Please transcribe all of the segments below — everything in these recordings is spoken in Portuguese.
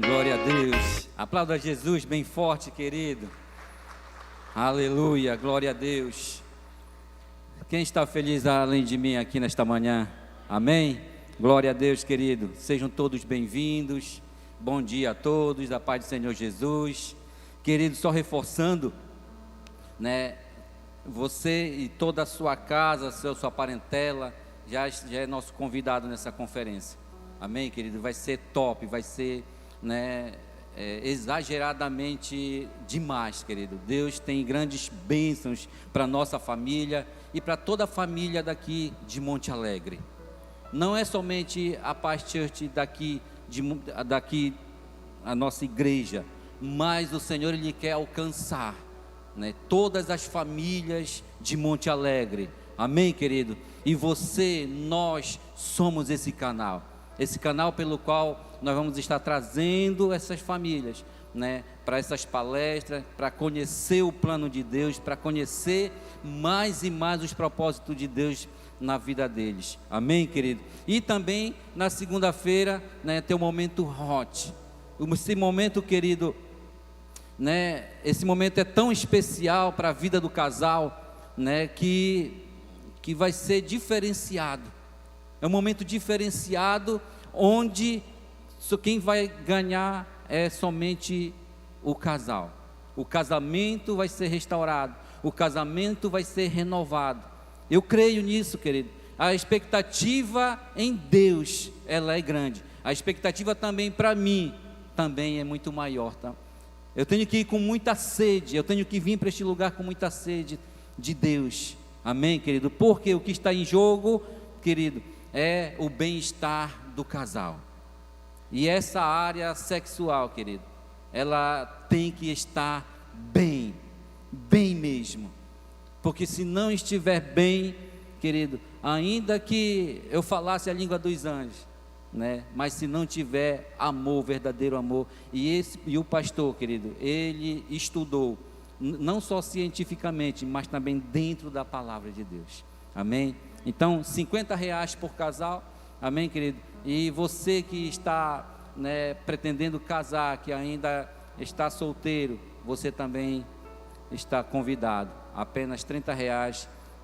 Glória a Deus. Aplauda Jesus bem forte, querido. Aleluia, glória a Deus. Quem está feliz além de mim aqui nesta manhã? Amém? Glória a Deus, querido. Sejam todos bem-vindos. Bom dia a todos, da paz do Senhor Jesus. Querido, só reforçando, né? Você e toda a sua casa, sua parentela, já é nosso convidado nessa conferência. Amém, querido? Vai ser top, vai ser, né, exageradamente demais, querido. Deus tem grandes bênçãos para nossa família e para toda a família daqui de Monte Alegre. Não é somente a Paz Church daqui a nossa igreja, mas o Senhor Ele quer alcançar, né, todas as famílias de Monte Alegre. Amém, querido? E você, nós somos esse canal pelo qual nós vamos estar trazendo essas famílias, né, para essas palestras, para conhecer o plano de Deus, para conhecer mais e mais os propósitos de Deus na vida deles. Amém, querido? E também na segunda-feira, né, tem o momento hot. Esse momento, querido, né, esse momento é tão especial para a vida do casal, né, que vai ser diferenciado. É um momento diferenciado, onde quem vai ganhar é somente o casal. O casamento vai ser restaurado, o casamento vai ser renovado. Eu creio nisso, querido. A expectativa em Deus, ela é grande. A expectativa também para mim, também é muito maior, tá? Eu tenho que ir com muita sede, eu tenho que vir para este lugar com muita sede de Deus. Amém, querido? Porque o que está em jogo, querido, é o bem-estar do casal. E essa área sexual, querido, ela tem que estar bem mesmo. Porque se não estiver bem, querido, ainda que eu falasse a língua dos anjos, né, mas se não tiver amor, verdadeiro amor, e o pastor, querido, ele estudou, não só cientificamente, mas também dentro da palavra de Deus. Amém? Então, R$ 50 por casal. Amém, querido? E você que está, né, pretendendo casar, que ainda está solteiro, você também está convidado. Apenas R$ 30.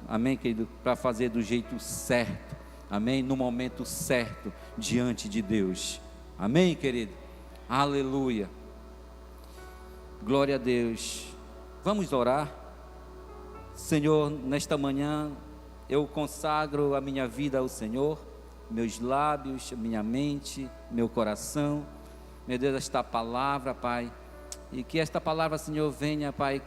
Amém, querido? Para fazer do jeito certo. Amém? No momento certo, diante de Deus. Amém, querido? Aleluia. Glória a Deus. Vamos orar. Senhor, nesta manhã eu consagro a minha vida ao Senhor, meus lábios, minha mente, meu coração, meu Deus, esta palavra, Pai, e que esta palavra, Senhor, venha, Pai,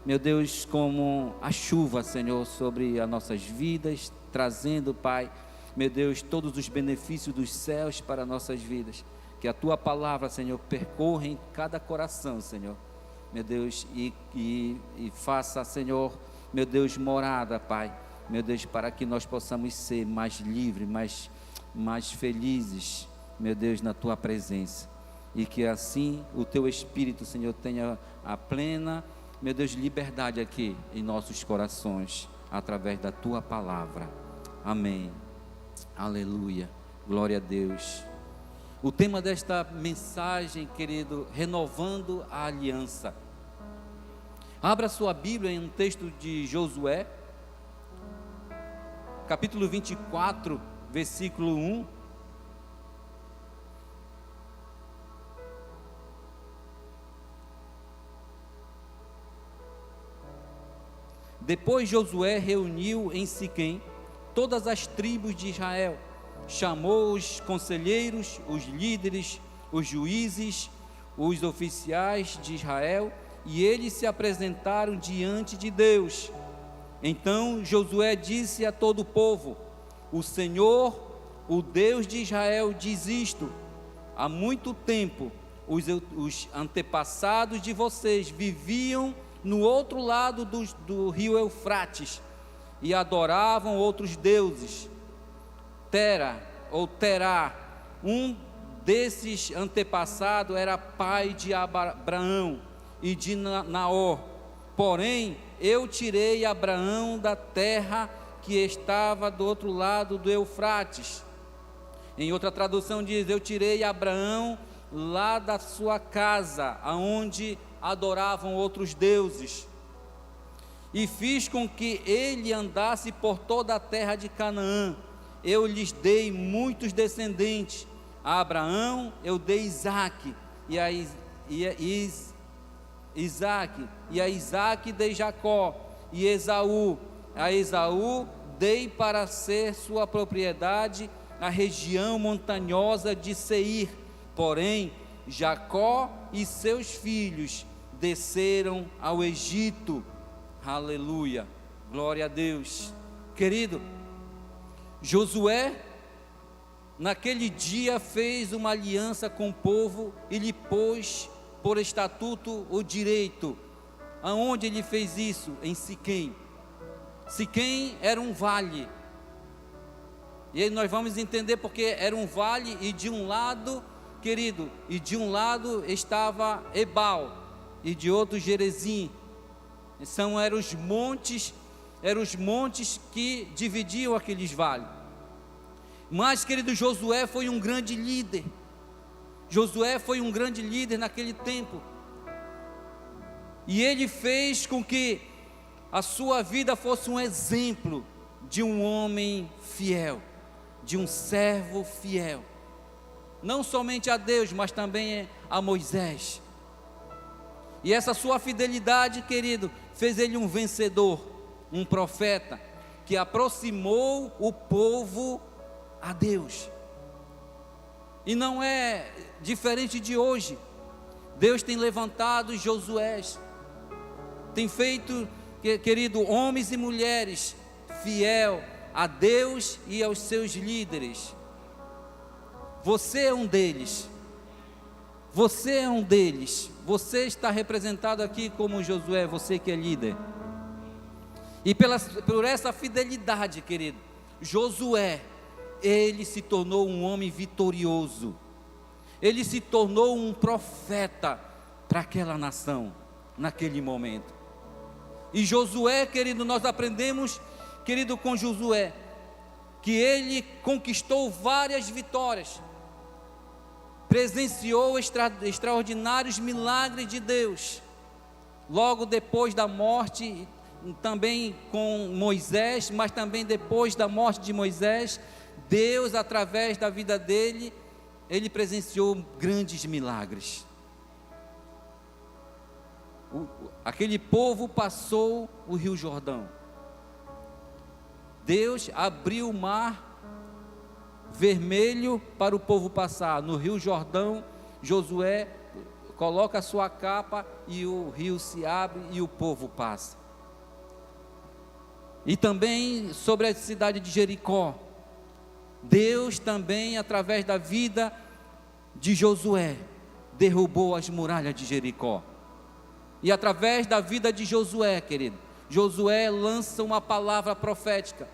meu Deus, como a chuva, Senhor, sobre as nossas vidas, trazendo, Pai, meu Deus, todos os benefícios dos céus para nossas vidas. Que a Tua palavra, Senhor, percorra em cada coração, Senhor, meu Deus, e faça, Senhor, meu Deus, morada, Pai, meu Deus, para que nós possamos ser mais livres, mais felizes, meu Deus, na Tua presença. E que assim o Teu Espírito, Senhor, tenha a plena, meu Deus, liberdade aqui em nossos corações, através da Tua palavra. Amém. Aleluia. Glória a Deus. O tema desta mensagem, querido, renovando a aliança. Abra sua Bíblia em um texto de Josué, capítulo 24, versículo 1. Depois Josué reuniu em Siquém todas as tribos de Israel, chamou os conselheiros, os líderes, os juízes, os oficiais de Israel, e eles se apresentaram diante de Deus. Então Josué disse a todo o povo: o Senhor, o Deus de Israel, diz isto: há muito tempo os antepassados de vocês viviam no outro lado do rio Eufrates e adoravam outros deuses. Tera ou Terá, um desses antepassados, era pai de Abraão e de Naor. Porém, eu tirei Abraão da terra que estava do outro lado do Eufrates. Em outra tradução diz: eu tirei Abraão lá da sua casa, aonde adoravam outros deuses. E fiz com que ele andasse por toda a terra de Canaã. Eu lhes dei muitos descendentes. A Abraão eu dei Isaque, e a Isaque dei Jacó, e Esaú. A Esaú dei para ser sua propriedade a região montanhosa de Seir. Porém, Jacó e seus filhos desceram ao Egito. Aleluia, glória a Deus. Querido, Josué, naquele dia, fez uma aliança com o povo e lhe pôs por estatuto o direito. Aonde ele fez isso? Em Siquém. Siquém era um vale, e aí nós vamos entender porque era um vale, e de um lado, querido, e de um lado estava Ebal, e de outro Gerezim. Eram os montes que dividiam aqueles vales. Mas, querido, Josué foi um grande líder. Josué foi um grande líder naquele tempo, e ele fez com que a sua vida fosse um exemplo de um homem fiel, de um servo fiel, não somente a Deus, mas também a Moisés. E essa sua fidelidade, querido, fez ele um vencedor, um profeta, que aproximou o povo a Deus. E não é diferente de hoje. Deus tem levantado Josués, tem feito, querido, homens e mulheres fiel a Deus e aos seus líderes. Você é um deles. Você é um deles. Você está representado aqui como Josué, você que é líder. E por essa fidelidade, querido, Josué, ele se tornou um homem vitorioso. Ele se tornou um profeta para aquela nação, naquele momento. E Josué, querido, nós aprendemos, querido, com Josué, que ele conquistou várias vitórias, presenciou extraordinários milagres de Deus. Logo depois da morte, também com Moisés, mas também depois da morte de Moisés, Deus, através da vida dele, ele presenciou grandes milagres. Aquele povo passou o Rio Jordão. Deus abriu o mar vermelho para o povo passar. No Rio Jordão, Josué coloca a sua capa e o rio se abre e o povo passa. E também sobre a cidade de Jericó, Deus também, através da vida de Josué, derrubou as muralhas de Jericó. E através da vida de Josué, querido, Josué lança uma palavra profética,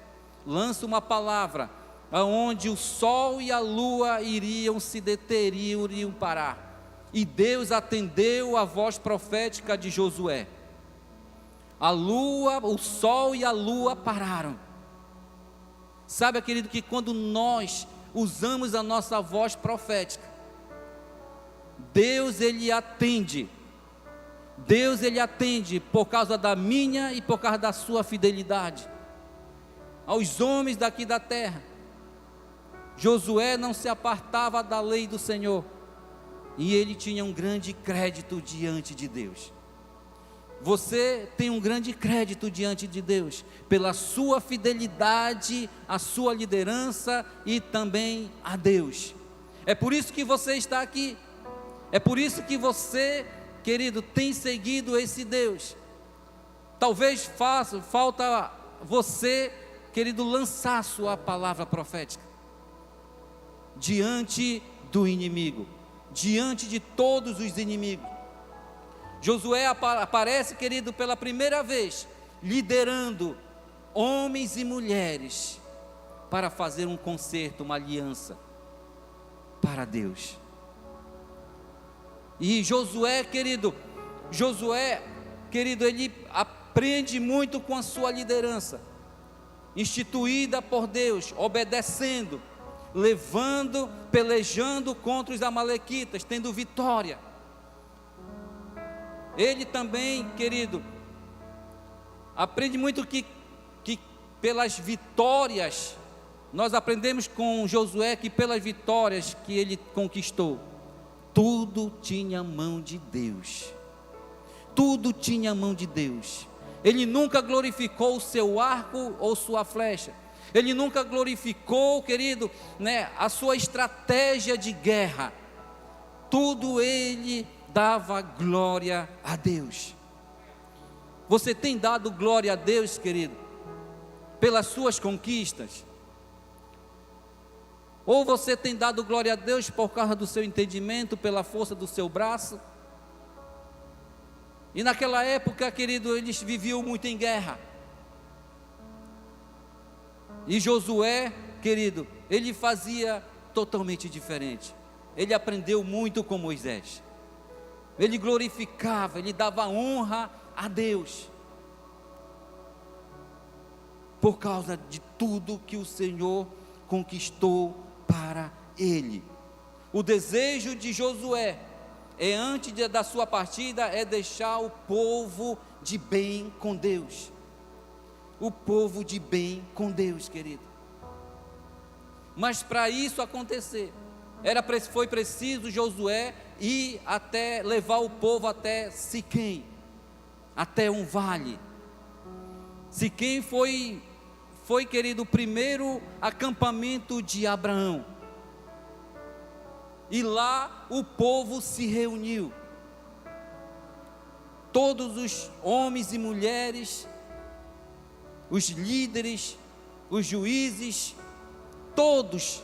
lança uma palavra aonde o sol e a lua iriam se deter, iriam parar. E Deus atendeu a voz profética de Josué. A lua, o sol e a lua pararam. Sabe, querido, que quando nós usamos a nossa voz profética, Deus ele atende. Deus ele atende por causa da minha e por causa da sua fidelidade aos homens daqui da terra. Josué não se apartava da lei do Senhor, e ele tinha um grande crédito diante de Deus. Você tem um grande crédito diante de Deus, pela sua fidelidade à sua liderança e também a Deus. É por isso que você está aqui, é por isso que você, querido, tem seguido esse Deus. Talvez falta você, querido, lançar a sua palavra profética diante do inimigo, diante de todos os inimigos. Josué aparece, querido, pela primeira vez, liderando homens e mulheres para fazer um concerto, uma aliança para Deus. E Josué, querido, ele aprende muito com a sua liderança, instituída por Deus, obedecendo. pelejando contra os amalequitas, tendo vitória. Ele também, querido, aprende muito que pelas vitórias, nós aprendemos com Josué que pelas vitórias que ele conquistou, tudo tinha a mão de Deus. Tudo tinha a mão de Deus. Ele nunca glorificou o seu arco ou sua flecha. Ele nunca glorificou, querido, a sua estratégia de guerra. Tudo ele dava glória a Deus. Você tem dado glória a Deus, querido, pelas suas conquistas? Ou você tem dado glória a Deus por causa do seu entendimento, pela força do seu braço? E naquela época, querido, eles viviam muito em guerra. E Josué, querido, ele fazia totalmente diferente. Ele aprendeu muito com Moisés. Ele glorificava, ele dava honra a Deus, por causa de tudo que o Senhor conquistou para ele. O desejo de Josué antes da sua partida, é deixar o povo de bem com Deus. O povo de bem com Deus, querido. Mas para isso acontecer, foi preciso Josué ir até, levar o povo até Siquém, até um vale. Siquém foi, querido, o primeiro acampamento de Abraão. E lá o povo se reuniu. Todos os homens e mulheres, os líderes, os juízes, todos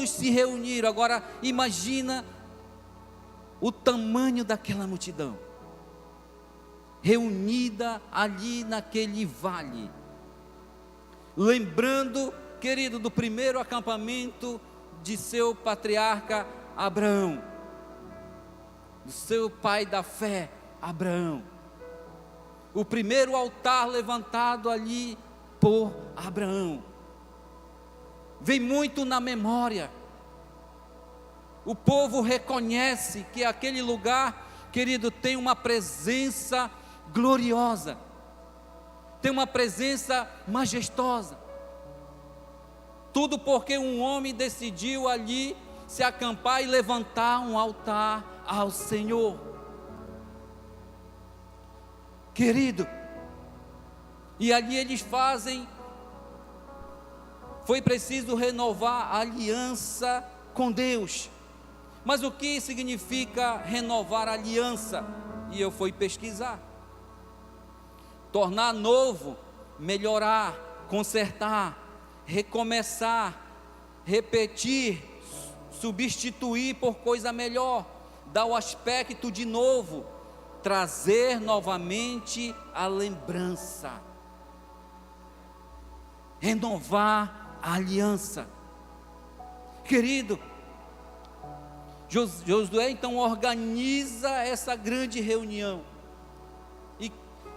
se reuniram. Agora imagina o tamanho daquela multidão, reunida ali naquele vale. Lembrando, querido, do primeiro acampamento de seu patriarca Abraão, do seu pai da fé, Abraão. O primeiro altar levantado ali por Abraão. Vem muito na memória. O povo reconhece que aquele lugar, querido, tem uma presença gloriosa, tem uma presença majestosa. Tudo porque um homem decidiu ali se acampar e levantar um altar ao Senhor. Querido, e ali eles fazem, foi preciso renovar a aliança com Deus. Mas o que significa renovar a aliança? E eu fui pesquisar. Tornar novo, melhorar, consertar, recomeçar, repetir, substituir por coisa melhor, dar o aspecto de novo, trazer novamente a lembrança, renovar a aliança. Querido, Josué então organiza essa grande reunião,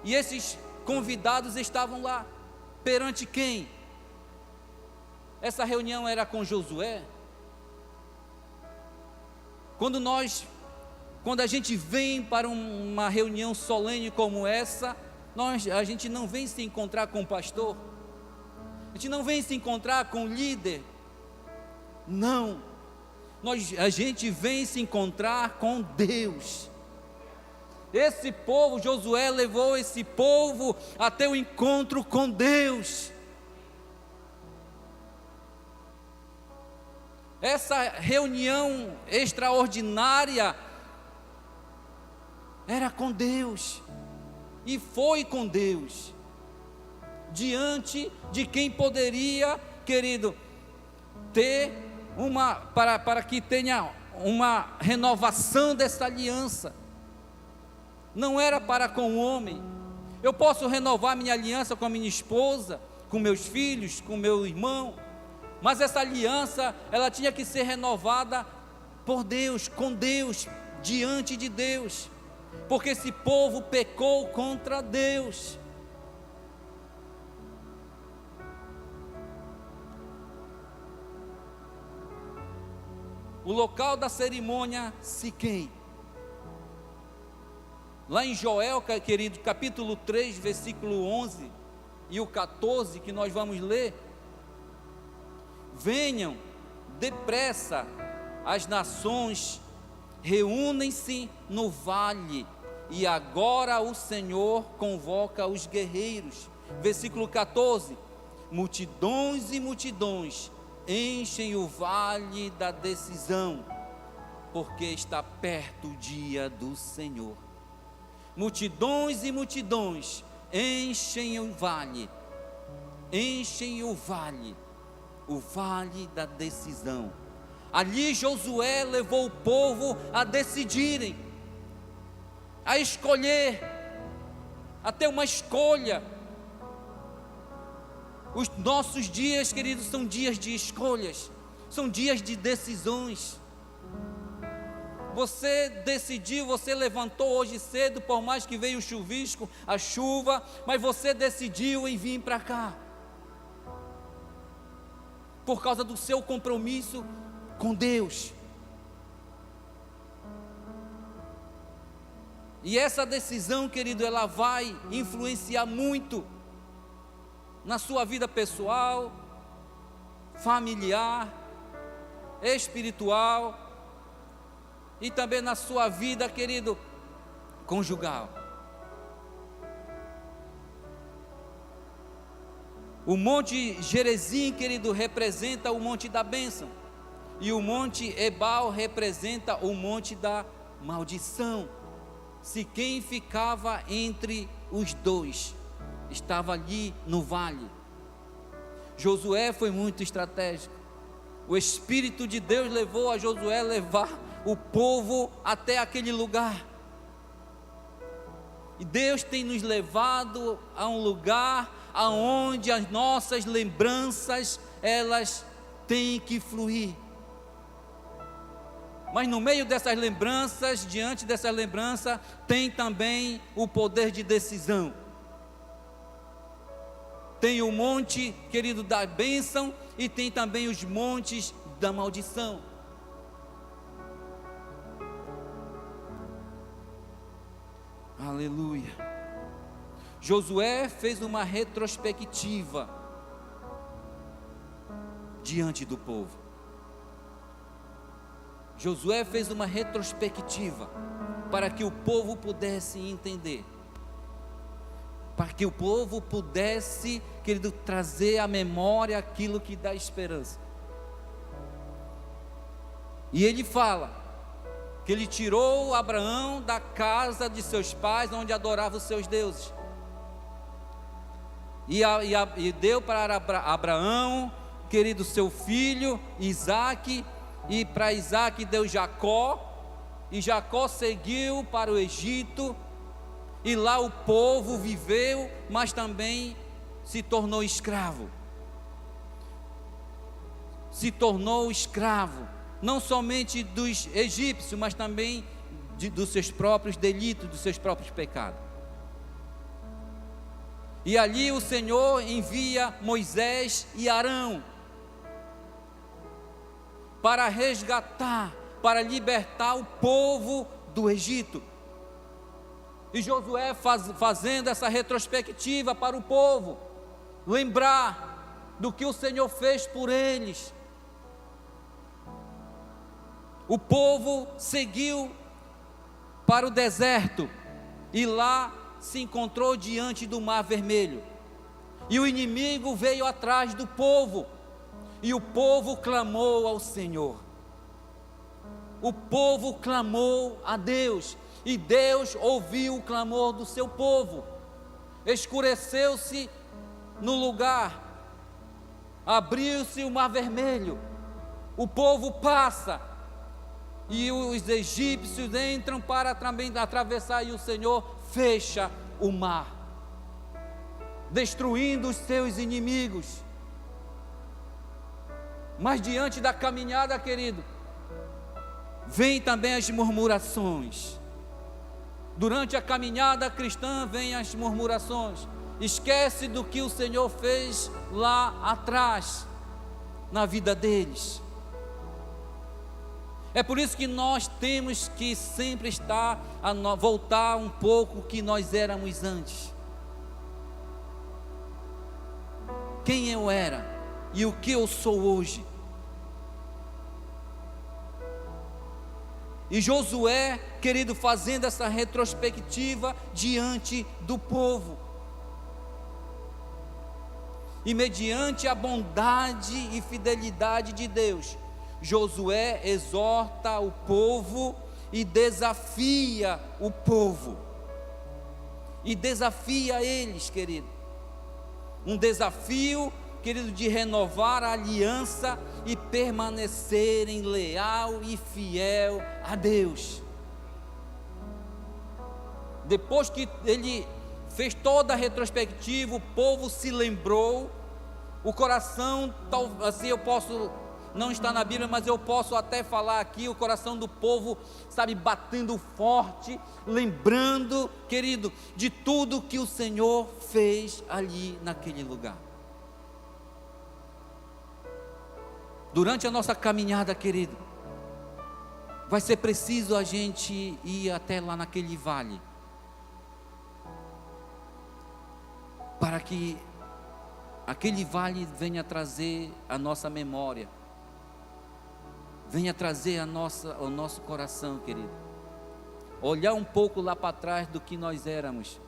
e esses convidados estavam lá, perante quem? Essa reunião era com Josué. Quando a gente vem para uma reunião solene como essa, a gente não vem se encontrar com o pastor, a gente não vem se encontrar com o líder, não, a gente vem se encontrar com Deus. Esse povo, Josué levou esse povo até o encontro com Deus. Essa reunião extraordinária era com Deus, e foi com Deus, diante de quem poderia, querido, ter para que tenha uma renovação dessa aliança. Não era para com o homem. Eu posso renovar minha aliança com a minha esposa, com meus filhos, com meu irmão, mas essa aliança, ela tinha que ser renovada por Deus, com Deus, diante de Deus, porque esse povo pecou contra Deus. o local da cerimônia Siquém. Lá em Joel, querido, capítulo 3, versículo 11 e o 14, que nós vamos ler: venham depressa as nações, reúnem-se no vale, e agora o Senhor convoca os guerreiros. Versículo 14: multidões e multidões enchem o vale da decisão, porque está perto o dia do Senhor. Multidões e multidões enchem o vale da decisão. Ali Josué levou o povo a decidirem, a escolher, a ter uma escolha. Os nossos dias, queridos, são dias de escolhas, são dias de decisões. Você decidiu, você levantou hoje cedo, por mais que veio o chuvisco, a chuva, mas você decidiu em vir para cá, por causa do seu compromisso com Deus. E essa decisão, querido, ela vai influenciar muito na sua vida pessoal, familiar, espiritual, e também na sua vida, querido, conjugal. O monte Gerizim, querido, representa o monte da bênção, e o monte Ebal representa o monte da maldição. Siquém ficava entre os dois, estava ali no vale. Josué foi muito estratégico. O Espírito de Deus levou a Josué a levar o povo até aquele lugar. E Deus tem nos levado a um lugar aonde as nossas lembranças, elas têm que fluir. Mas no meio dessas lembranças, diante dessas lembranças, tem também o poder de decisão. Tem o monte, querido, da bênção, e tem também os montes da maldição. Aleluia. Josué fez uma retrospectiva diante do povo. Josué fez uma retrospectiva para que o povo pudesse entender, para que o povo pudesse, querido, trazer à memória aquilo que dá esperança. E ele fala que ele tirou Abraão da casa de seus pais, onde adorava os seus deuses, e deu para Abraão, querido, seu filho Isaque, e para Isaque deu Jacó, e Jacó seguiu para o Egito, e lá o povo viveu, mas também se tornou escravo. Se tornou escravo, não somente dos egípcios, mas também dos seus próprios delitos, dos seus próprios pecados. E ali o Senhor envia Moisés e Arão para resgatar, para libertar o povo do Egito. E Josué fazendo essa retrospectiva para o povo, lembrar do que o Senhor fez por eles. O povo seguiu para o deserto, e lá se encontrou diante do Mar Vermelho, e o inimigo veio atrás do povo, e o povo clamou ao Senhor. O povo clamou a Deus, e Deus ouviu o clamor do seu povo. Escureceu-se no lugar, abriu-se o Mar Vermelho, o povo passa, e os egípcios entram para também atravessar, e o Senhor fecha o mar, destruindo os seus inimigos. Mas diante da caminhada, querido, vem também as murmurações. Durante a caminhada cristã vem as murmurações. Esquece do que o Senhor fez lá atrás na vida deles. É por isso que nós temos que sempre estar voltar um pouco o que nós éramos antes. Quem eu era e o que eu sou hoje. E Josué, querido, fazendo essa retrospectiva diante do povo. E mediante a bondade e fidelidade de Deus, Josué exorta o povo e desafia o povo. E desafia eles, querido. Um desafio, querido, de renovar a aliança e permanecerem leal e fiel a Deus. Depois que ele fez toda a retrospectiva, o povo se lembrou, o coração, assim eu posso, não está na Bíblia, mas eu posso até falar aqui, o coração do povo, sabe, batendo forte, lembrando, querido, de tudo que o Senhor fez ali naquele lugar. Durante a nossa caminhada, querido, vai ser preciso a gente ir até lá naquele vale, para que aquele vale venha trazer a nossa memória, venha trazer o nosso coração, querido, olhar um pouco lá para trás do que nós éramos,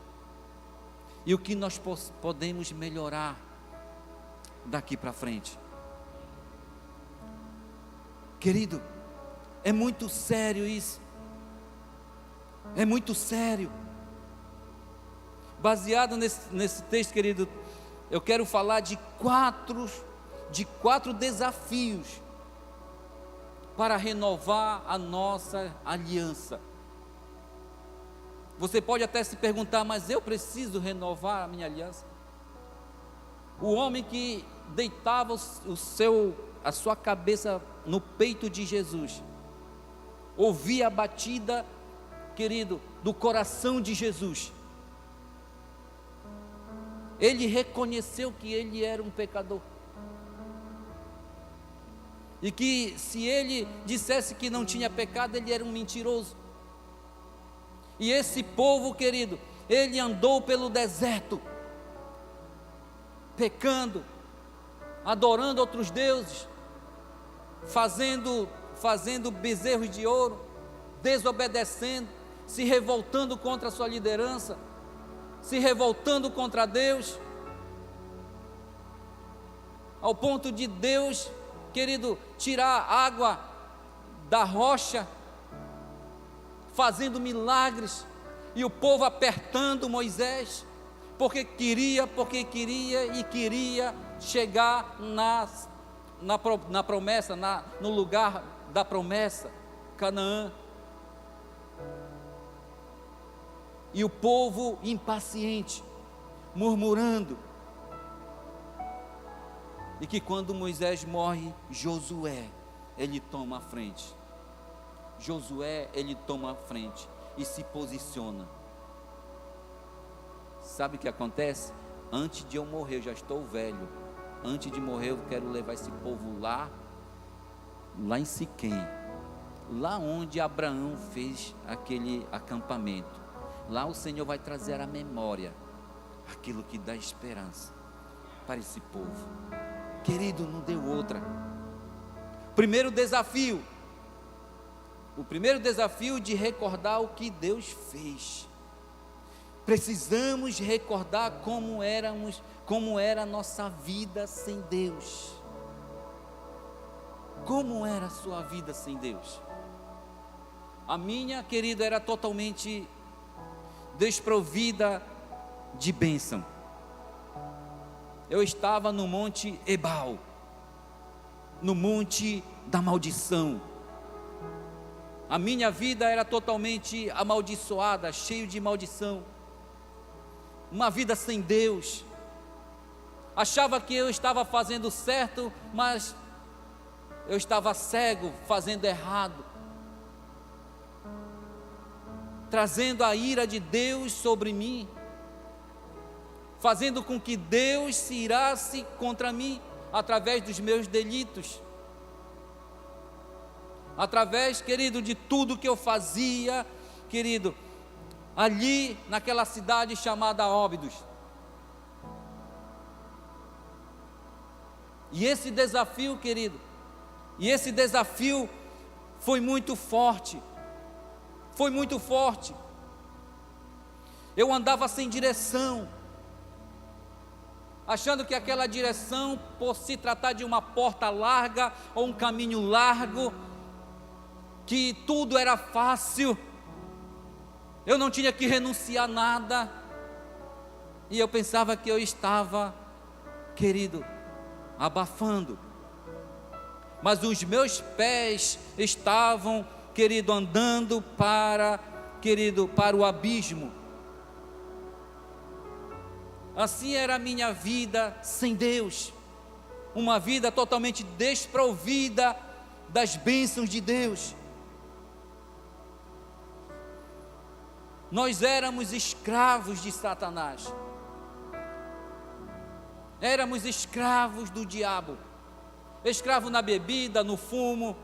e o que nós podemos melhorar daqui para frente. Querido, é muito sério isso, é muito sério. Baseado nesse texto, querido, eu quero falar de quatro desafios para renovar a nossa aliança. Você pode até se perguntar, mas eu preciso renovar a minha aliança? O homem que deitava a sua cabeça no peito de Jesus, ouvia a batida, querido, do coração de Jesus. Ele reconheceu que ele era um pecador, e que se ele dissesse que não tinha pecado, ele era um mentiroso. E esse povo, querido, ele andou pelo deserto, pecando, adorando outros deuses, fazendo bezerros de ouro, desobedecendo, se revoltando contra a sua liderança, se revoltando contra Deus, ao ponto de Deus, querido, tirar água da rocha, fazendo milagres, e o povo apertando Moisés, porque queria chegar na promessa, no lugar da promessa, Canaã. E o povo impaciente, murmurando. E que quando Moisés morre, Josué, ele toma a frente. Josué, ele toma a frente e se posiciona. Sabe o que acontece? Antes de eu morrer, eu já estou velho. Antes de morrer, eu quero levar esse povo lá em Siquém, lá onde Abraão fez aquele acampamento. Lá o Senhor vai trazer à memória aquilo que dá esperança para esse povo. Querido, não deu outra. Primeiro desafio. O primeiro desafio de recordar o que Deus fez. Precisamos recordar como era a nossa vida sem Deus. Como era a sua vida sem Deus? A minha, querida, era totalmente desprovida de bênção. Eu estava no Monte Ebal, no monte da maldição. A minha vida era totalmente amaldiçoada, cheio de maldição. Uma vida sem Deus. Achava que eu estava fazendo certo, mas eu estava cego, fazendo errado, trazendo a ira de Deus sobre mim, fazendo com que Deus se irasse contra mim, através dos meus delitos. através, querido, de tudo que eu fazia, querido, ali naquela cidade chamada Óbidos. E esse desafio, querido, foi muito forte, eu andava sem direção, achando que aquela direção, por se tratar de uma porta larga, ou um caminho largo, que tudo era fácil, eu não tinha que renunciar a nada, e eu pensava que eu estava, querido, abafando, mas os meus pés estavam, querido, andando para o abismo. Assim era a minha vida sem Deus, uma vida totalmente desprovida das bênçãos de Deus. Nós éramos escravos de Satanás, éramos escravos do diabo, escravo na bebida, no fumo,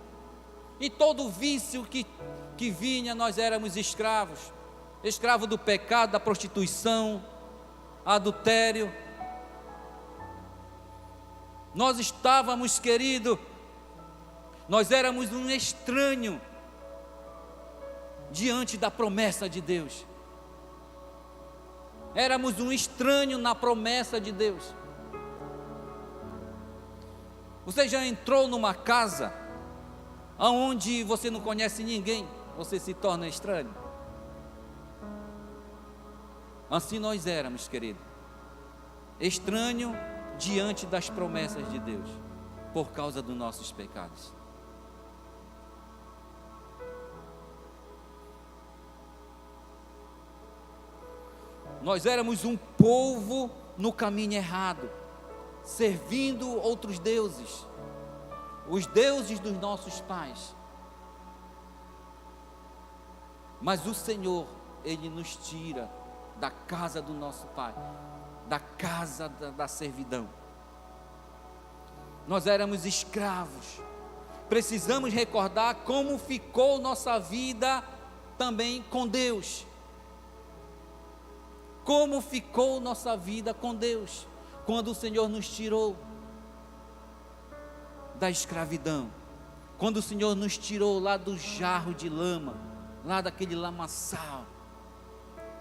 e todo vício que vinha, nós éramos escravos, escravo do pecado, da prostituição, adultério. Nós estávamos, querido, nós éramos um estranho diante da promessa de Deus, éramos um estranho na promessa de Deus. Você já entrou numa casa onde você não conhece ninguém, você se torna estranho? Assim nós éramos, querido, estranho diante das promessas de Deus, por causa dos nossos pecados. Nós éramos um povo no caminho errado, servindo outros deuses, os deuses dos nossos pais. Mas o Senhor, Ele nos tira da casa do nosso Pai, da casa da servidão. Nós éramos escravos. Precisamos recordar como ficou nossa vida também com Deus. Como ficou nossa vida com Deus, quando o Senhor nos tirou da escravidão, quando o Senhor nos tirou lá do jarro de lama, lá daquele lamaçal.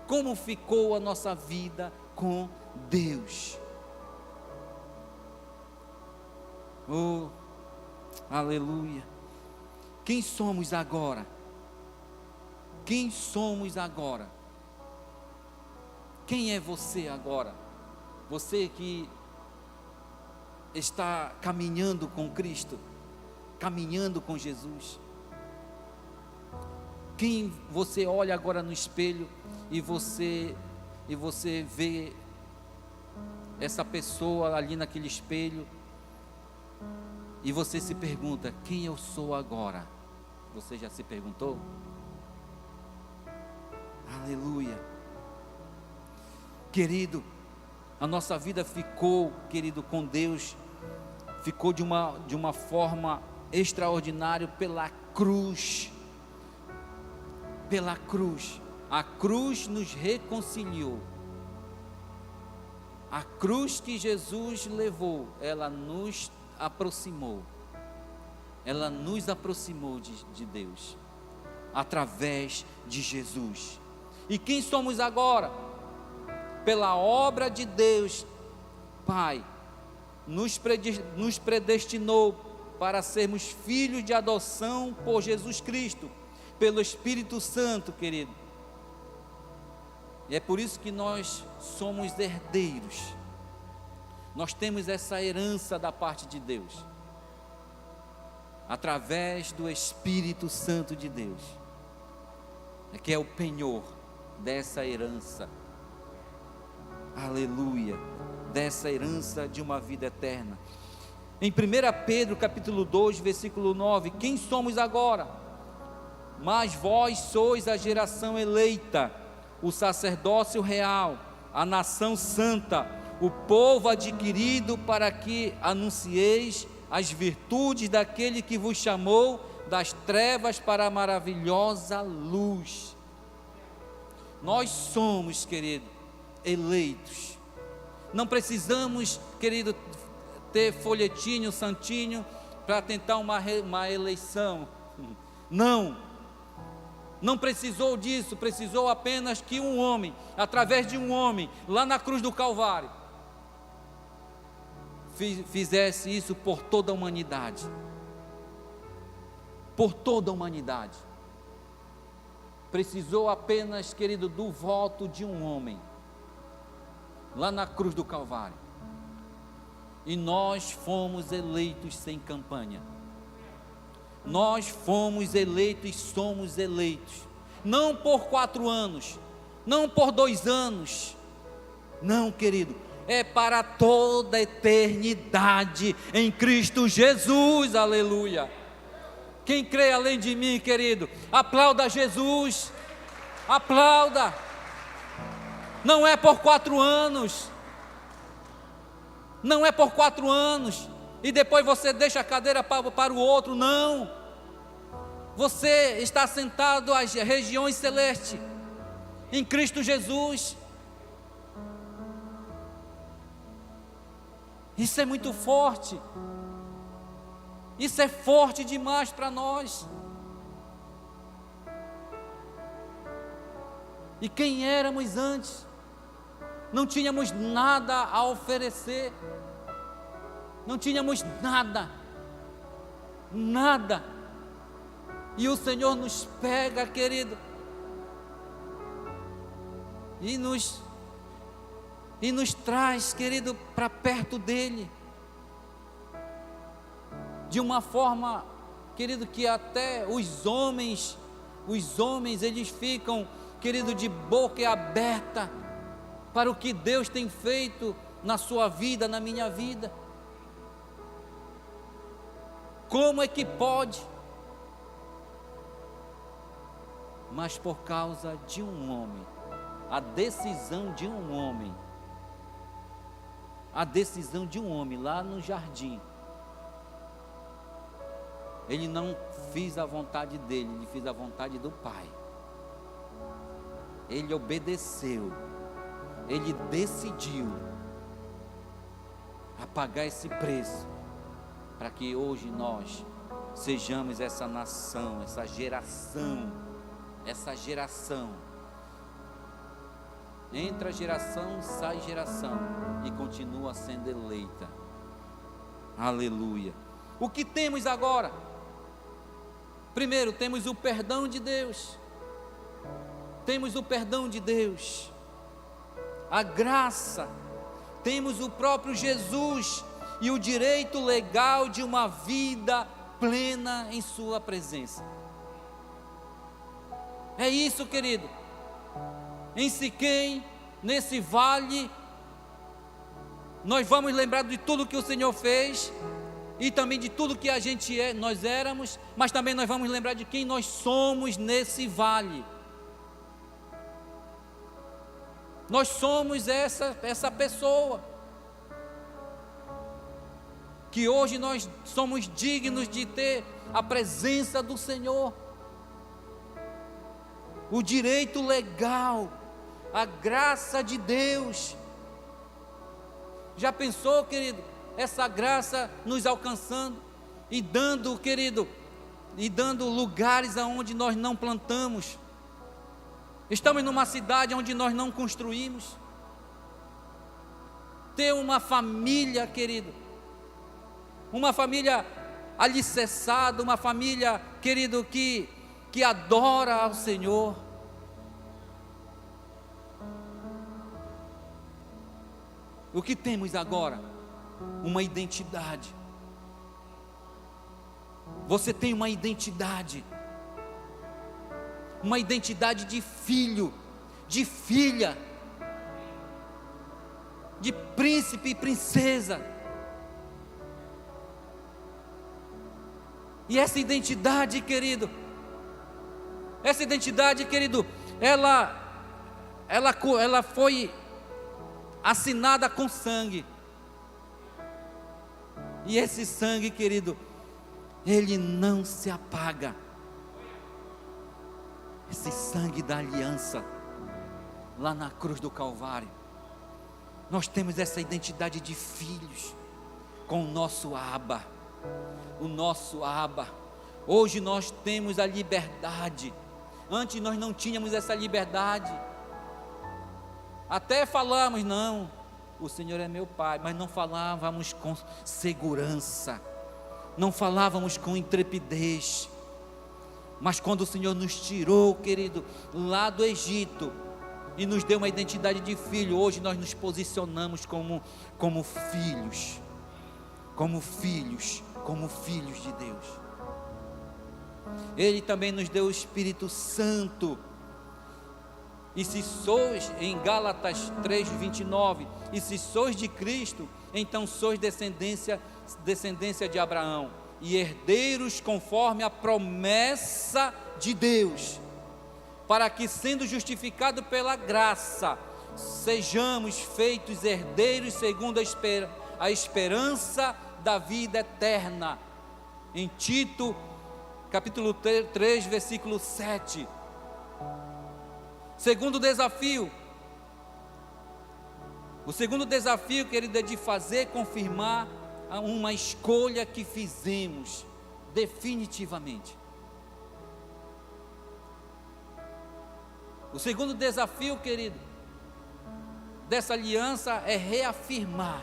Como ficou a nossa vida com Deus? Oh, aleluia! Quem somos agora? Quem somos agora? Quem é você agora? Você que está caminhando com Cristo, caminhando com Jesus. Quem você olha agora no espelho e você vê essa pessoa ali naquele espelho e você se pergunta: quem eu sou agora? Você já se perguntou? Aleluia. Querido, a nossa vida ficou, querido, com Deus, ficou de uma forma extraordinária pela cruz. Pela cruz. A cruz nos reconciliou. A cruz que Jesus levou, ela nos aproximou. Ela nos aproximou de Deus, através de Jesus. E quem somos agora? Pela obra de Deus, Pai, nos predestinou para sermos filhos de adoção por Jesus Cristo, pelo Espírito Santo, querido. E é por isso que nós somos herdeiros. Nós temos essa herança da parte de Deus, através do Espírito Santo de Deus, que é o penhor dessa herança. Aleluia, dessa herança de uma vida eterna. Em 1 Pedro capítulo 2, versículo 9, quem somos agora? Mas vós sois a geração eleita, o sacerdócio real, a nação santa, o povo adquirido, para que anuncieis as virtudes daquele que vos chamou das trevas para a maravilhosa luz. Nós somos, querido, eleitos. Não precisamos, querido, ter folhetinho, santinho, para tentar uma eleição. Não precisou disso, precisou apenas que um homem, através de um homem, lá na cruz do Calvário, fizesse isso por toda a humanidade. Por toda a humanidade. Precisou apenas, querido, do voto de um homem, lá na cruz do Calvário. E nós fomos eleitos sem campanha. Nós fomos eleitos e somos eleitos. Não por 4 anos, não por 2 anos. Não, querido, é para toda a eternidade em Cristo Jesus, aleluia. Quem crê além de mim, querido, aplauda Jesus, aplauda. Não é por 4 anos, não é por 4 anos, e depois você deixa a cadeira para o outro, não. Você está sentado às regiões celestes, em Cristo Jesus. Isso é muito forte. Isso é forte demais para nós. E quem éramos antes? Não tínhamos nada a oferecer. Não tínhamos nada. Nada. E o Senhor nos pega, querido, e nos traz, querido, para perto dEle. De uma forma, querido, que até os homens eles ficam, querido, de boca aberta para o que Deus tem feito na sua vida, na minha vida. Como é que pode? Mas por causa de um homem, a decisão de um homem lá no jardim. Ele não fez a vontade dele, ele fez a vontade do Pai. Ele obedeceu, ele decidiu a pagar esse preço, para que hoje nós sejamos essa nação, essa geração. Entra geração, sai geração, e continua sendo eleita. Aleluia. O que temos agora? Primeiro, temos o perdão de Deus. Temos o perdão de Deus, a graça, temos o próprio Jesus e o direito legal de uma vida plena em sua presença. É isso, querido. Em Siquém, nesse vale, nós vamos lembrar de tudo que o Senhor fez, e também de tudo que a gente nós éramos, mas também nós vamos lembrar de quem nós somos nesse vale. Nós somos essa pessoa, que hoje nós somos dignos de ter a presença do Senhor, o direito legal, a graça de Deus. Já pensou, querido, essa graça nos alcançando e dando, querido, e dando lugares aonde nós não plantamos? Estamos numa cidade onde nós não construímos. Ter uma família, querido, uma família alicerçada, uma família, querido, que adora ao Senhor. O que temos agora? Uma identidade. Você tem uma identidade de filho, de filha, de príncipe e princesa. E essa identidade, querido, ela foi assinada com sangue. E esse sangue, querido, ele não se apaga. Esse sangue da aliança, lá na cruz do Calvário, nós temos essa identidade de filhos, com o nosso Abba, o nosso Abba. Hoje nós temos a liberdade, antes nós não tínhamos essa liberdade, até falamos, não, o Senhor é meu Pai, mas não falávamos com segurança, não falávamos com intrepidez. Mas quando o Senhor nos tirou, querido, lá do Egito, e nos deu uma identidade de filho, hoje nós nos posicionamos como filhos, como filhos de Deus. Ele também nos deu o Espírito Santo. E se sois, em Gálatas 3:29, e se sois de Cristo, então sois descendência de Abraão, e herdeiros conforme a promessa de Deus, para que, sendo justificado pela graça, sejamos feitos herdeiros segundo a esperança da vida eterna. Em Tito, capítulo 3, versículo 7. Segundo desafio. O segundo desafio, querido, é de fazer confirmar uma escolha que fizemos definitivamente. O segundo desafio, querido, dessa aliança é reafirmar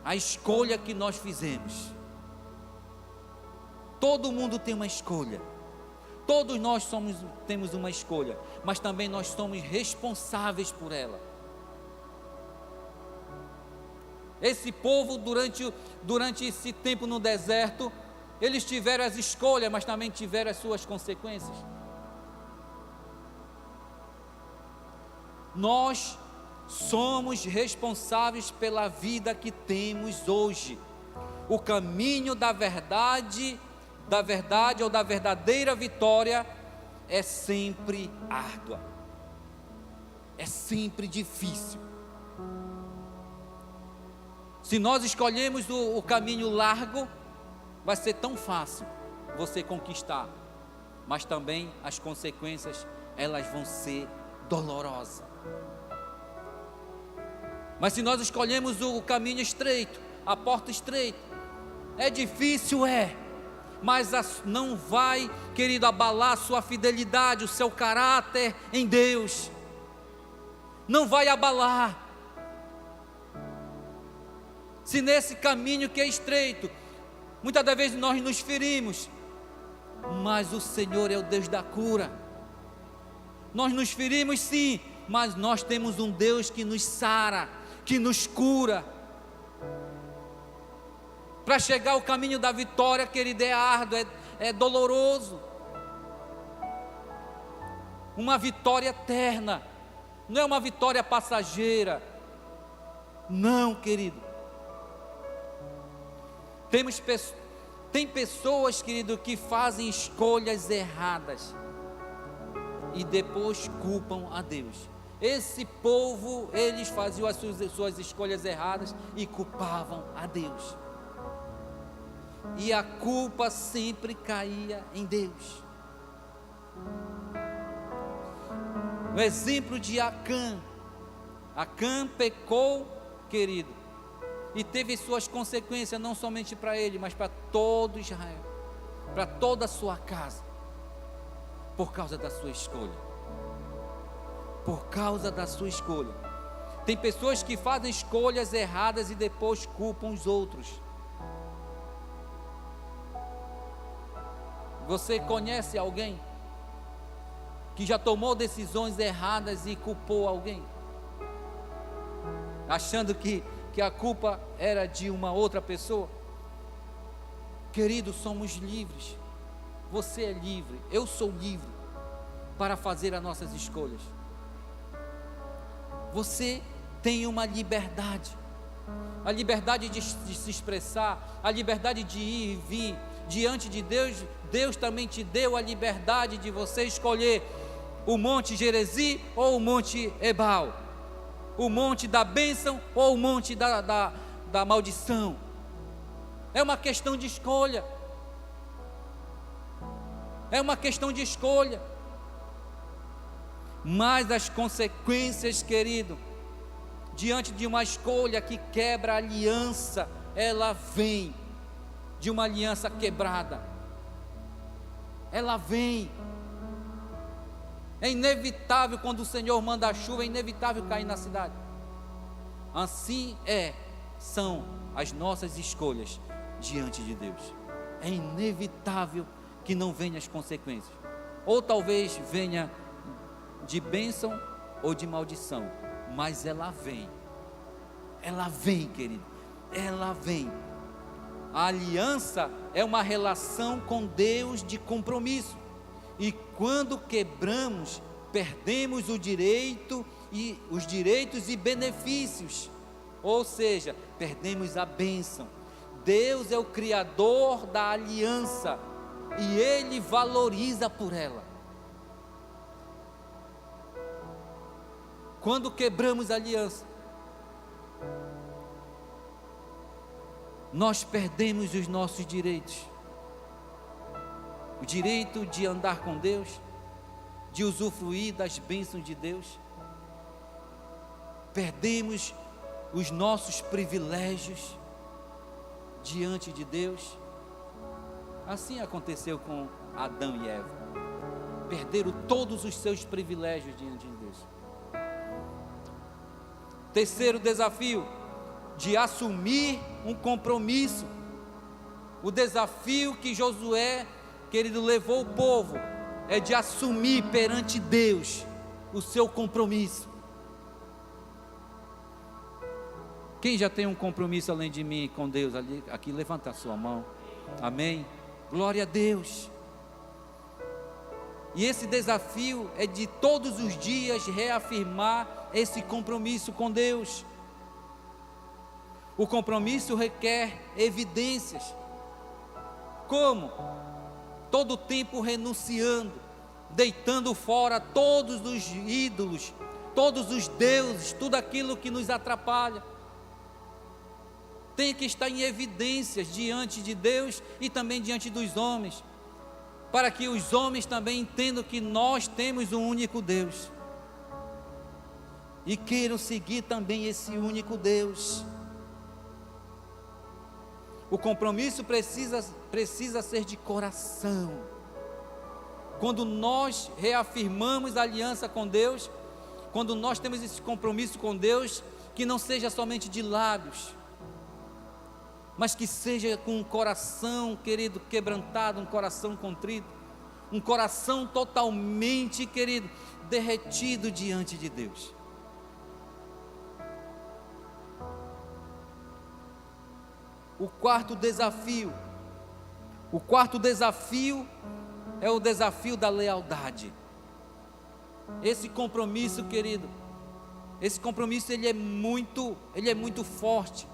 a escolha que nós fizemos. Todo mundo tem uma escolha, todos nós temos uma escolha, mas também nós somos responsáveis por ela. Esse povo, durante esse tempo no deserto, eles tiveram as escolhas, mas também tiveram as suas consequências. Nós somos responsáveis pela vida que temos hoje. O caminho da verdade ou da verdadeira vitória é sempre árdua, é sempre difícil. Se nós escolhemos o caminho largo, vai ser tão fácil você conquistar, mas também as consequências, elas vão ser dolorosas. Mas se nós escolhemos o caminho estreito, a porta estreita, é difícil, mas não vai, querido, abalar a sua fidelidade, o seu caráter em Deus, não vai abalar. Se nesse caminho que é estreito, muitas das vezes nós nos ferimos, mas o Senhor é o Deus da cura. Nós nos ferimos sim, mas nós temos um Deus que nos sara, que nos cura. Para chegar ao caminho da vitória, querido, é árduo, é doloroso. Uma vitória eterna, não é uma vitória passageira. Não, querido. Tem pessoas, querido, que fazem escolhas erradas e depois culpam a Deus. Esse povo, eles faziam as suas escolhas erradas e culpavam a Deus. E a culpa sempre caía em Deus. O exemplo de Acã. Acã pecou, querido, e teve suas consequências, não somente para ele, mas para todo Israel, para toda a sua casa, por causa da sua escolha. Por causa da sua escolha. Tem pessoas que fazem escolhas erradas e depois culpam os outros. Você conhece alguém que já tomou decisões erradas e culpou alguém, achando que a culpa era de uma outra pessoa? Queridos, somos livres. Você é livre, eu sou livre para fazer as nossas escolhas. Você tem uma liberdade, a liberdade de se expressar, a liberdade de ir e vir diante de Deus. Deus também te deu a liberdade de você escolher o Monte Gerezi ou o Monte Ebal, o monte da bênção ou o monte da maldição. É uma questão de escolha. É uma questão de escolha. Mas as consequências, querido, diante de uma escolha que quebra a aliança, ela vem de uma aliança quebrada. Ela vem. É inevitável quando o Senhor manda a chuva, é inevitável cair na cidade. Assim são as nossas escolhas diante de Deus. É inevitável que não venham as consequências. Ou talvez venha de bênção ou de maldição, mas ela vem. Ela vem, querido. Ela vem. A aliança é uma relação com Deus de compromisso. E quando quebramos, perdemos o direito e os direitos e benefícios. Ou seja, perdemos a bênção. Deus é o criador da aliança e Ele valoriza por ela. Quando quebramos a aliança, nós perdemos os nossos direitos. O direito de andar com Deus, de usufruir das bênçãos de Deus. Perdemos os nossos privilégios diante de Deus. Assim aconteceu com Adão e Eva. Perderam todos os seus privilégios diante de Deus. Terceiro desafio, de assumir um compromisso. O desafio que Josué, querido, levou o povo é de assumir perante Deus o seu compromisso. Quem já tem um compromisso além de mim com Deus ali, aqui, levanta a sua mão. Amém? Glória a Deus. E esse desafio é de todos os dias reafirmar esse compromisso com Deus. O compromisso requer evidências. Como? Todo o tempo renunciando, deitando fora todos os ídolos, todos os deuses, tudo aquilo que nos atrapalha. Tem que estar em evidências diante de Deus e também diante dos homens, para que os homens também entendam que nós temos um único Deus e queiram seguir também esse único Deus. O compromisso precisa ser de coração. Quando nós reafirmamos a aliança com Deus, quando nós temos esse compromisso com Deus, que não seja somente de lábios, mas que seja com um coração, querido, quebrantado, um coração contrito, um coração totalmente, querido, derretido diante de Deus. O quarto desafio é o desafio da lealdade. Esse compromisso, querido, esse compromisso ele é muito forte.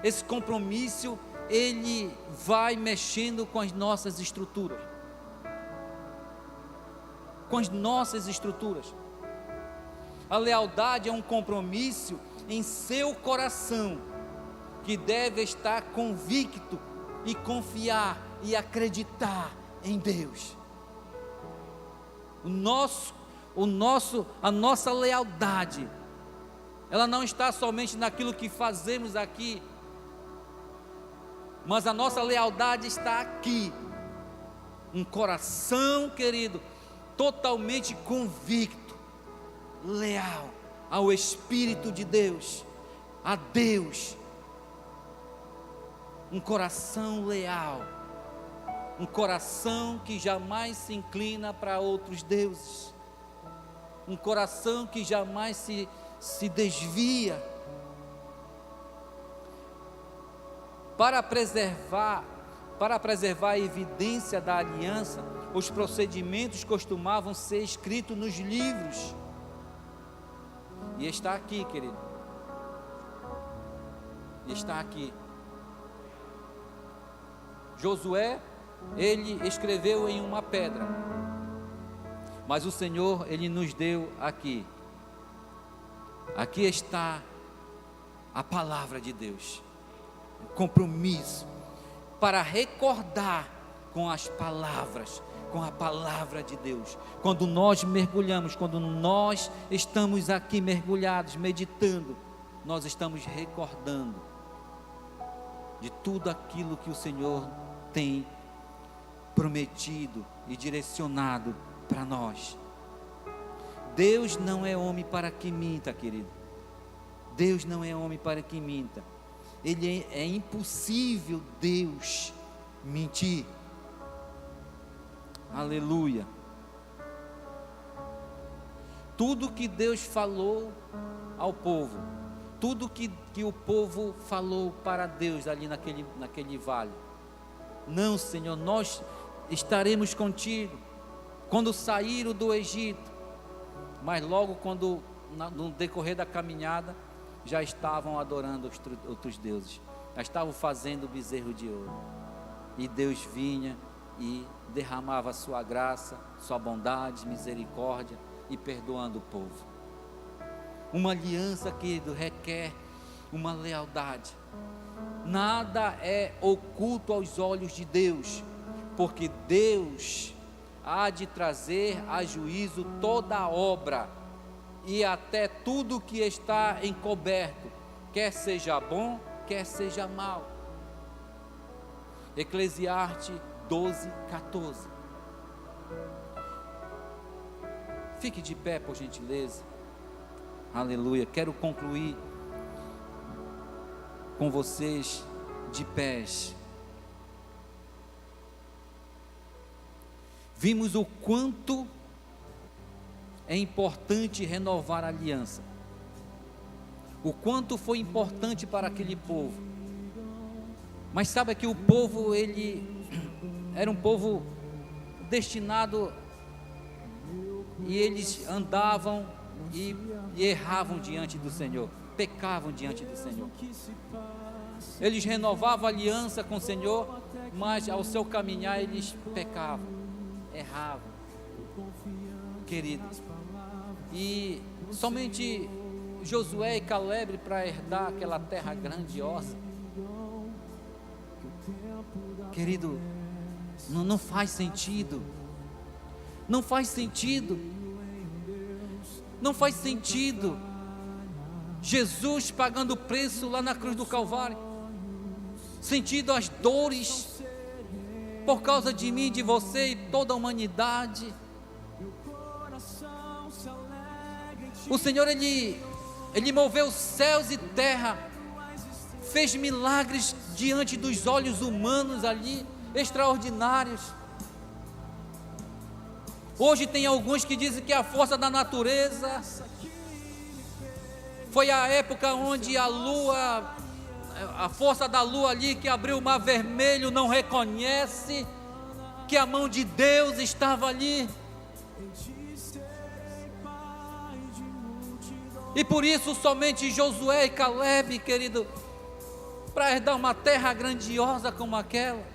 Esse compromisso, ele vai mexendo com as nossas estruturas. Com as nossas estruturas. A lealdade é um compromisso em seu coração, que deve estar convicto e confiar e acreditar em Deus. A nossa lealdade, ela não está somente naquilo que fazemos aqui, mas a nossa lealdade está aqui. Um coração, querido, totalmente convicto, leal ao Espírito de Deus, a Deus. Um coração leal, um coração que jamais se inclina para outros deuses, um coração que jamais se desvia. Para preservar a evidência da aliança, os procedimentos costumavam ser escritos nos livros, e está aqui, querido, está aqui. Josué, ele escreveu em uma pedra, mas o Senhor, ele nos deu aqui. Aqui está a palavra de Deus, o compromisso, para recordar com as palavras, com a palavra de Deus. Quando nós mergulhamos, quando nós estamos aqui mergulhados, meditando, nós estamos recordando de tudo aquilo que o Senhor tem prometido e direcionado para nós. Deus não é homem para que minta, querido. Deus não é homem para que minta. É impossível Deus mentir. Aleluia. Tudo que Deus falou ao povo, tudo que o povo falou para Deus ali naquele vale: não, Senhor, nós estaremos contigo quando saíram do Egito. Mas logo no decorrer da caminhada, já estavam adorando outros deuses, já estavam fazendo bezerro de ouro, e Deus vinha e derramava a sua graça, sua bondade, misericórdia, e perdoando o povo. Uma aliança, querido, requer uma lealdade. Nada é oculto aos olhos de Deus, porque Deus há de trazer a juízo toda a obra, e até tudo que está encoberto, quer seja bom, quer seja mal. Eclesiastes 12:14. Fique de pé, por gentileza. Aleluia. Quero concluir com vocês de pés. Vimos o quanto é importante renovar a aliança, o quanto foi importante para aquele povo. Mas sabe que o povo, ele era um povo destinado, e eles andavam e erravam diante do Senhor, pecavam diante do Senhor. Eles renovavam a aliança com o Senhor, mas ao seu caminhar eles pecavam, erravam, queridos. E somente Josué e Caleb para herdar aquela terra grandiosa. Querido, não faz sentido. Não faz sentido. Não faz sentido. Jesus pagando o preço lá na cruz do Calvário, sentindo as dores por causa de mim, de você e toda a humanidade. O Senhor, Ele moveu céus e terra, fez milagres diante dos olhos humanos ali, extraordinários. Hoje tem alguns que dizem que a força da natureza foi a época onde a força da lua ali que abriu o mar vermelho, não reconhece que a mão de Deus estava ali. E por isso somente Josué e Caleb, querido, para herdar uma terra grandiosa como aquela.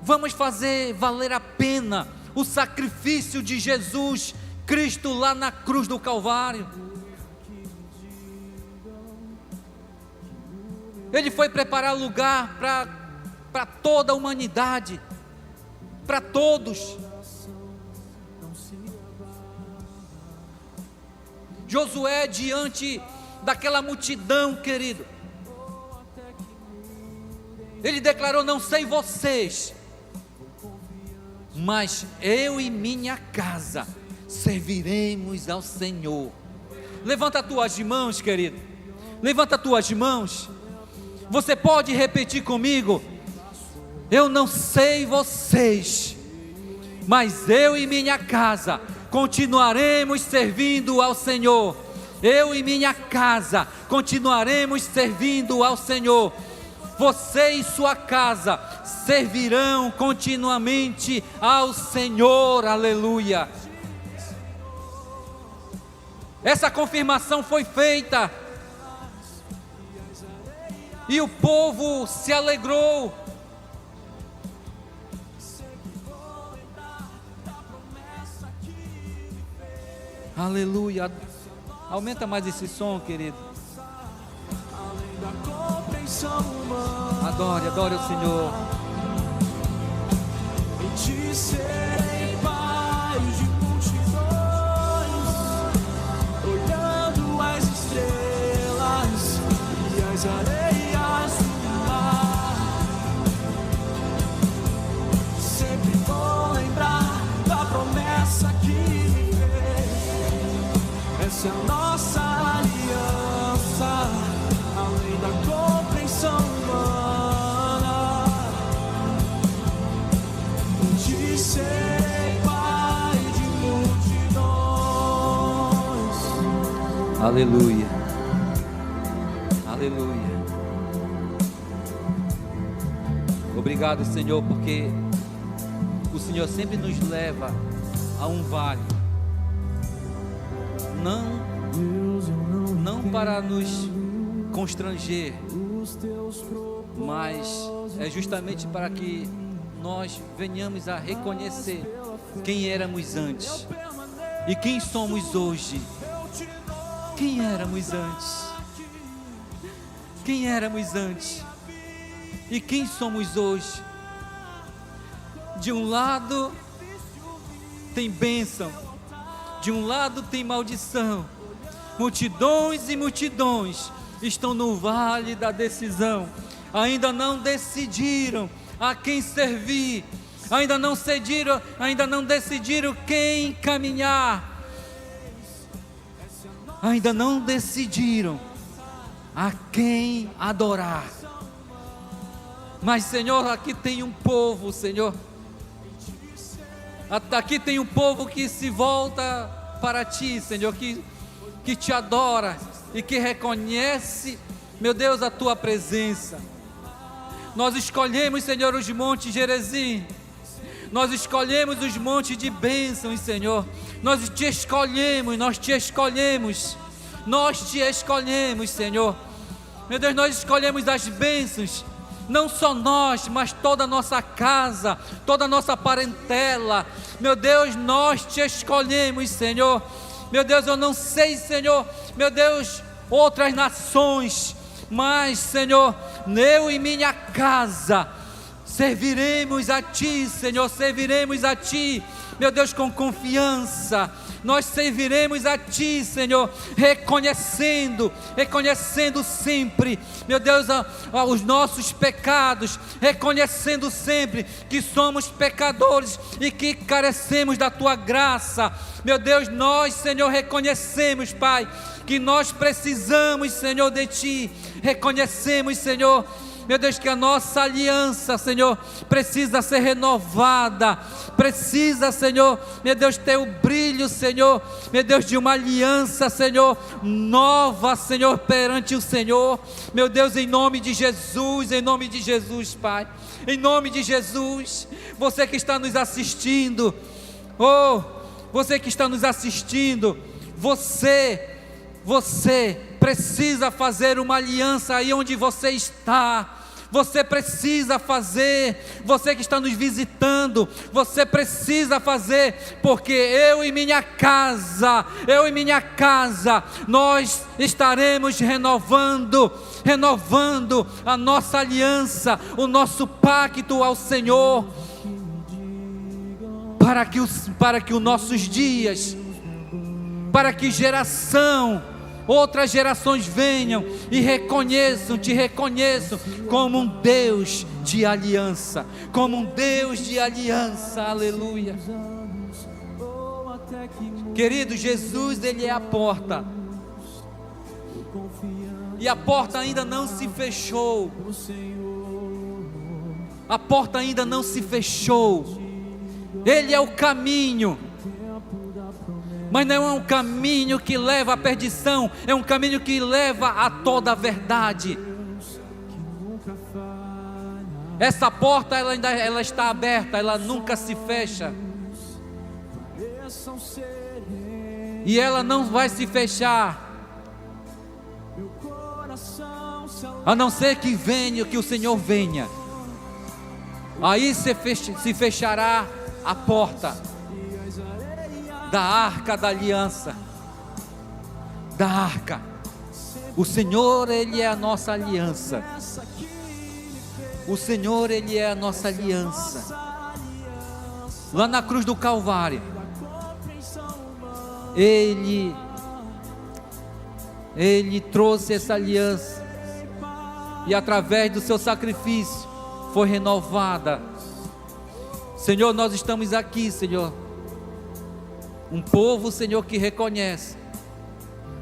Vamos fazer valer a pena o sacrifício de Jesus Cristo lá na cruz do Calvário. Ele foi preparar lugar para toda a humanidade, para todos. Josué, diante daquela multidão, querido, ele declarou: não sei vocês, mas eu e minha casa serviremos ao Senhor. Levanta as tuas mãos, querido, levanta as tuas mãos. Você pode repetir comigo: eu não sei vocês, mas eu e minha casa continuaremos servindo ao Senhor. Eu e minha casa continuaremos servindo ao Senhor. Você e sua casa servirão continuamente ao Senhor. Aleluia. Essa confirmação foi feita e o povo se alegrou. Aleluia. Aumenta mais esse som, querido. Além da Adore, adore o Senhor. E te serei pai de multidões, olhando as estrelas e as areias do mar. Sempre vou lembrar da promessa que me fez. Essa é a nossa aliança, além da compreensão humana. Te serei pai de multidões. Aleluia. Aleluia. Obrigado, Senhor, porque o Senhor sempre nos leva a um vale. Não para nos constranger, mas é justamente para que nós venhamos a reconhecer quem éramos antes e quem somos hoje. Quem éramos antes? Quem éramos antes? E quem somos hoje? De um lado tem bênção, de um lado tem maldição. Multidões e multidões estão no vale da decisão. Ainda não decidiram a quem servir, ainda não decidiram quem caminhar, ainda não decidiram a quem adorar. Mas, Senhor, aqui tem um povo, Senhor, aqui tem um povo que se volta para Ti, Senhor, que Te adora e que reconhece, meu Deus, a Tua presença. Nós escolhemos, Senhor, os montes Gerizim. Nós escolhemos os montes de bênçãos, Senhor. Nós Te escolhemos, Senhor. Meu Deus, nós escolhemos as bênçãos. Não só nós, mas toda a nossa casa, toda a nossa parentela. Meu Deus, nós Te escolhemos, Senhor. Meu Deus, eu não sei, Senhor, meu Deus, outras nações, mas, Senhor, eu e minha casa serviremos a Ti, Senhor, serviremos a Ti, meu Deus, com confiança. Nós serviremos a Ti, Senhor, reconhecendo sempre, meu Deus, os nossos pecados, reconhecendo sempre que somos pecadores e que carecemos da Tua graça. Meu Deus, nós, Senhor, reconhecemos, Pai, que nós precisamos, Senhor, de Ti. Reconhecemos, Senhor, meu Deus, que a nossa aliança, Senhor, precisa ser renovada. Precisa, Senhor, meu Deus, ter o brilho, Senhor, meu Deus, de uma aliança, Senhor, nova, Senhor, perante o Senhor. Meu Deus, em nome de Jesus, Pai, em nome de Jesus. Você que está nos assistindo, você que está nos assistindo, você precisa fazer uma aliança aí onde você está. Você precisa fazer, você que está nos visitando, você precisa fazer, porque eu e minha casa, nós estaremos renovando a nossa aliança, o nosso pacto ao Senhor, para que os nossos dias, para que outras gerações venham e Te reconheçam como um Deus de aliança, aleluia. Querido, Jesus, Ele é a porta, e a porta ainda não se fechou, Ele é o caminho, mas não é um caminho que leva à perdição, é um caminho que leva a toda a verdade. Essa porta ela está aberta, ela nunca se fecha, e ela não vai se fechar, a não ser que o Senhor venha. Aí se fechará a porta da arca da aliança, da arca. O Senhor, Ele é a nossa aliança. O Senhor, Ele é a nossa aliança. Lá na cruz do Calvário, Ele trouxe essa aliança, e através do seu sacrifício foi renovada. Senhor, nós estamos aqui, Senhor, um povo, Senhor, que reconhece,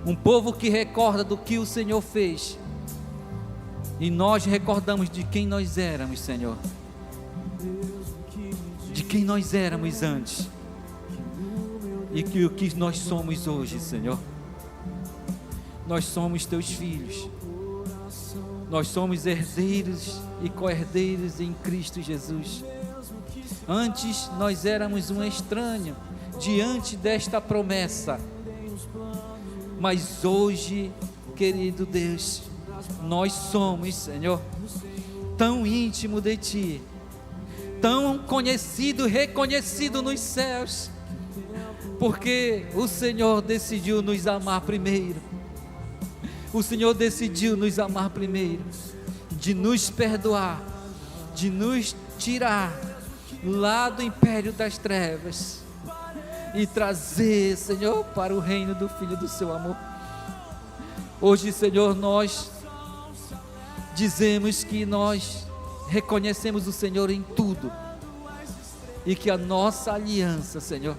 um povo que recorda do que o Senhor fez, e nós recordamos de quem nós éramos, Senhor, de quem nós éramos antes, e que o que nós somos hoje, Senhor. Nós somos teus filhos, nós somos herdeiros e co-herdeiros em Cristo Jesus. Antes nós éramos um estranho diante desta promessa, mas hoje, querido Deus, nós somos, Senhor, tão íntimo de Ti, tão conhecido, reconhecido nos céus, porque o Senhor decidiu nos amar primeiro. O Senhor decidiu nos amar primeiro, de nos perdoar, de nos tirar lá do império das trevas e trazer, Senhor, para o reino do Filho do seu amor. Hoje, Senhor, nós dizemos que nós reconhecemos o Senhor em tudo, e que a nossa aliança, Senhor,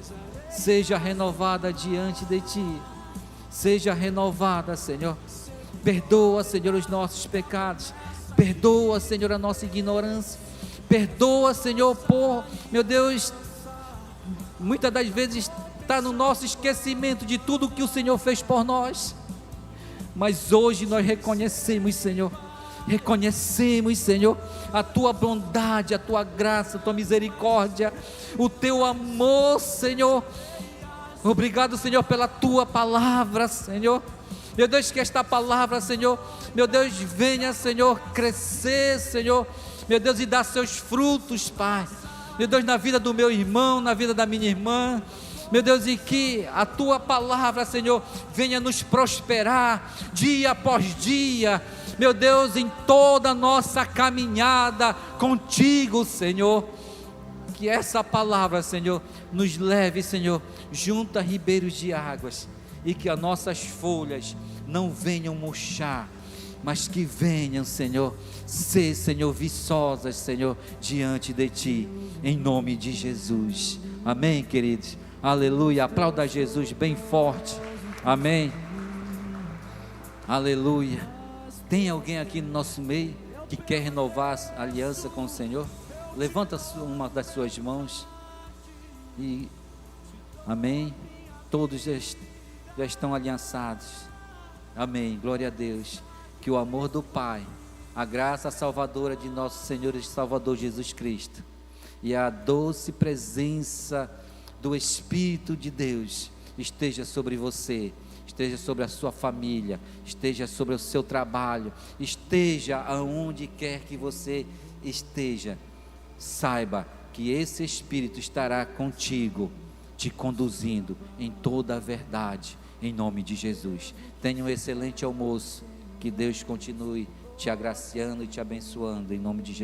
seja renovada diante de Ti, seja renovada, Senhor. Perdoa, Senhor, os nossos pecados, perdoa, Senhor, a nossa ignorância, perdoa, Senhor, por, meu Deus, muitas das vezes está no nosso esquecimento de tudo que o Senhor fez por nós, mas hoje nós reconhecemos, Senhor, a Tua bondade, a Tua graça, a Tua misericórdia, o Teu amor, Senhor. Obrigado, Senhor, pela Tua palavra, Senhor. Meu Deus, que esta palavra, Senhor, meu Deus, venha, Senhor, crescer, Senhor, meu Deus, e dar seus frutos, Pai, meu Deus, na vida do meu irmão, na vida da minha irmã, meu Deus, e que a Tua palavra, Senhor, venha nos prosperar, dia após dia, meu Deus, em toda a nossa caminhada contigo, Senhor. Que essa palavra, Senhor, nos leve, Senhor, junto a ribeiros de águas, e que as nossas folhas não venham murchar, mas que venham, Senhor, ser, Senhor, viçosas, Senhor, diante de Ti, em nome de Jesus. Amém, queridos? Aleluia. Aplauda Jesus bem forte. Amém. Aleluia. Tem alguém aqui no nosso meio que quer renovar a aliança com o Senhor? Levanta uma das suas mãos e amém. Todos já estão aliançados. Amém. Glória a Deus. Que o amor do Pai, a graça salvadora de nosso Senhor e Salvador Jesus Cristo, e a doce presença do Espírito de Deus esteja sobre você, esteja sobre a sua família, esteja sobre o seu trabalho, esteja aonde quer que você esteja. Saiba que esse Espírito estará contigo, te conduzindo em toda a verdade, em nome de Jesus. Tenha um excelente almoço, que Deus continue te agraciando e te abençoando, em nome de Jesus.